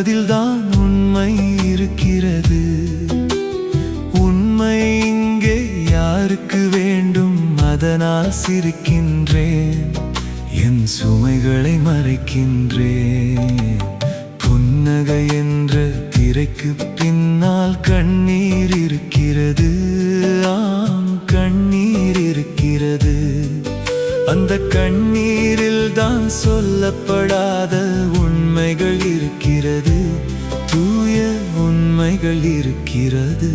அதில்தான் உண்மை இருக்கிறது. உண்மை இங்கே யாருக்கு வேண்டும், அதனால் சிரிக்கின்றேன், என் சுமைகளை மறைக்கின்றேன். புன்னகை என்ற திரைக்கு பின்னால் கண்ணீர் இருக்கிறது. ஆம், கண்ணீர் இருக்கிறது. அந்த கண்ணீரில் தான் சொல்லப்படாத உண்மைகள் இருக்கிறது. தூய உண்மைகள் இருக்கிறது.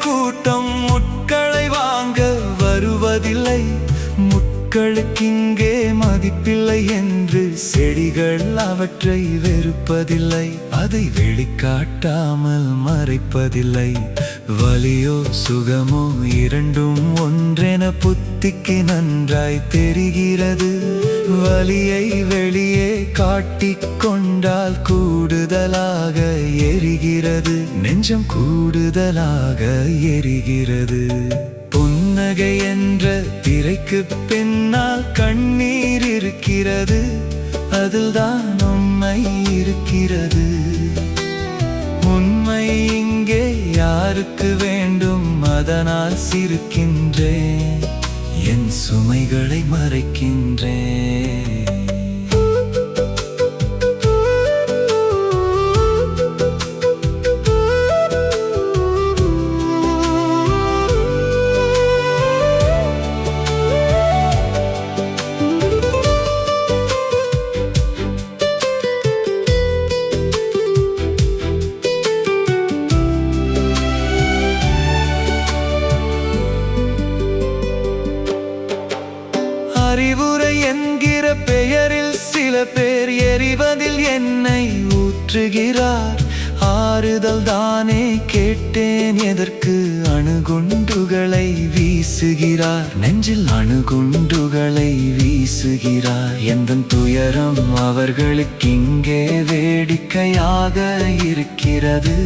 கூட்டம் முட்களை வாங்க வருவதில்லை. முட்களுக்கிங்கே மதிப்பில்லை என்று செடிகள் அவற்றை வெறுப்பதில்லை. அதை வெளிக்காட்டாமல் மறைப்பதில்லை. வலியோ சுகமோ இரண்டும் ஒன்றென புத்திக்கு நன்றாய் தெரிகிறது. வலியை வெளியே காட்டிக்கொண்டால் கூடுதலாக எரிகிறது. நெஞ்சம் கூடுதலாக எரிகிறது. புன்னகை என்ற திரைக்கு பின்னால் கண்ணீர் இருக்கிறது. அதில்தான் உண்மை இருக்கிறது. உண்மை இங்கே யாருக்கு வேண்டும், அதனால் சிரிக்கின்றேன், என் சுமைகளை மறைக்கின்றேன். அறிவுரை என்கிற பெயரில் சில பேர் எரிவதில் எண்ணெய் ஊற்றுகிறார். ஆறுதல் தானே கேட்டேன், எதற்கு அணுகுண்டுகளை வீசுகிறார்? நெஞ்சில் அணுகுண்டுகளை வீசுகிறார். எந்த துயரம் அவர்களுக்கு இங்கே வேடிக்கையாக இருக்கிறது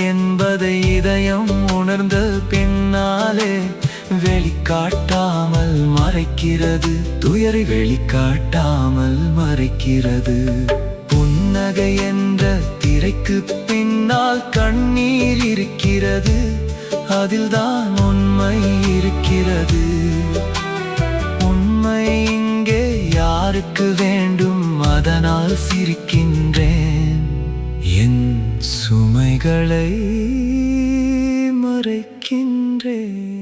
என்பதை இதயம் உணர்ந்த பின்னாலே வெளிக்காட்டாமல் மறைக்கிறது. துயரை வெளிக்காட்டாமல் மறைக்கிறது. புன்னகை என்ற திரைக்கு பின்னால் கண்ணீர் இருக்கிறது. அதில்தான் உண்மை இருக்கிறது. உண்மை இங்கே யாருக்கு வேண்டும், அதனால் சிரிக்கின்றேன், என் சுமைகளை மறைக்கின்றேன்.